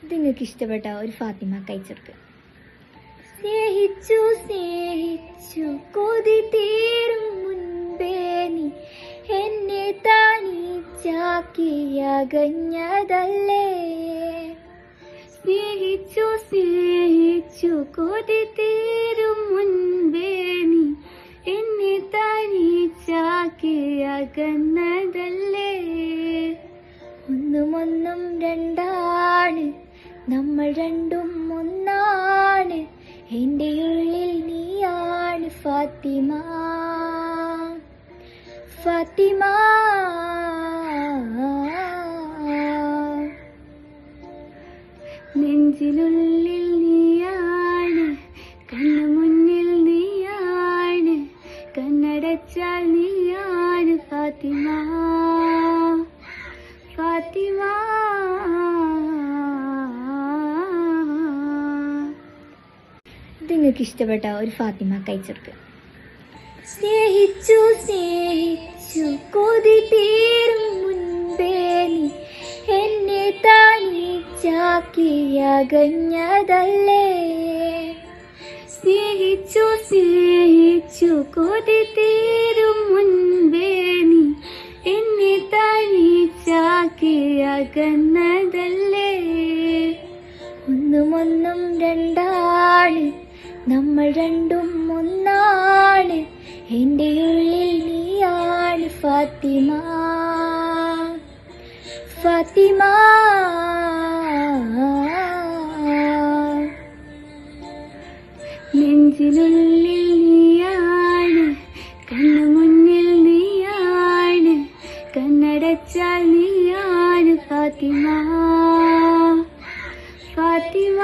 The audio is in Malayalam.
ഇത് നിങ്ങൾക്ക് ഇഷ്ടപ്പെട്ട ഒരു ഫാത്തിമ കഴിച്ചെടുക്കുക. സ്നേഹിച്ചു സ്നേഹിച്ചു കൊതി തീരും മുൻപേ നീ എന്നെ തനിച്ചാക്കിയകഞ്ഞതല്ലേ. സ്നേഹിച്ചു സ്നേഹിച്ചു കൊതി തീരും മുൻപേ നീ എന്നെ തനിച്ചാക്കിയകന്നതല്ലേ. ഒന്നും രണ്ടാണ്, നമ്മൾ രണ്ടും ഒന്നാണ്. എൻ്റെ ഉള്ളിൽ നീയാണ് ഫാത്തിമ, ഫാത്തിമ. നെഞ്ചിനുള്ളിൽ നീയാണ്, കണ്ണു മുന്നിൽ നീയാണ്, കണ്ണടച്ചാൽ നീയാണ് ഫാത്തിമ, ഫാത്തിമ. ഇത് നിങ്ങൾക്ക് ഇഷ്ടപ്പെട്ട ഒരു ഫാത്തിമ കഴിച്ചെടുക്കുക. സ്നേഹിച്ചു സ്നേഹിച്ചു കൊതി തീരും മുൻപേ നീ എന്നെ തനിച്ചാക്കിയകഞ്ഞതല്ലേ. സ്നേഹിച്ചു സ്നേഹിച്ചു കൊതി തീരും മുൻപേ നീ എന്നെ തനിച്ചാക്കിയകന്നതല്ലേ. ഒന്നും രണ്ടാണ്, നമ്മൾ രണ്ടും ഒന്നാണ്. എൻ്റെ ഉള്ളിൽ നീയാണ് ഫാത്തിമ, ഫാത്തിമ. നെഞ്ചിനുള്ളിൽ നീയാണ്, കണ്ണു മുന്നിൽ നീയാണ്, കണ്ണടച്ചാൽ നീയാണ് ഫാത്തിമ, ഫാത്തിമ.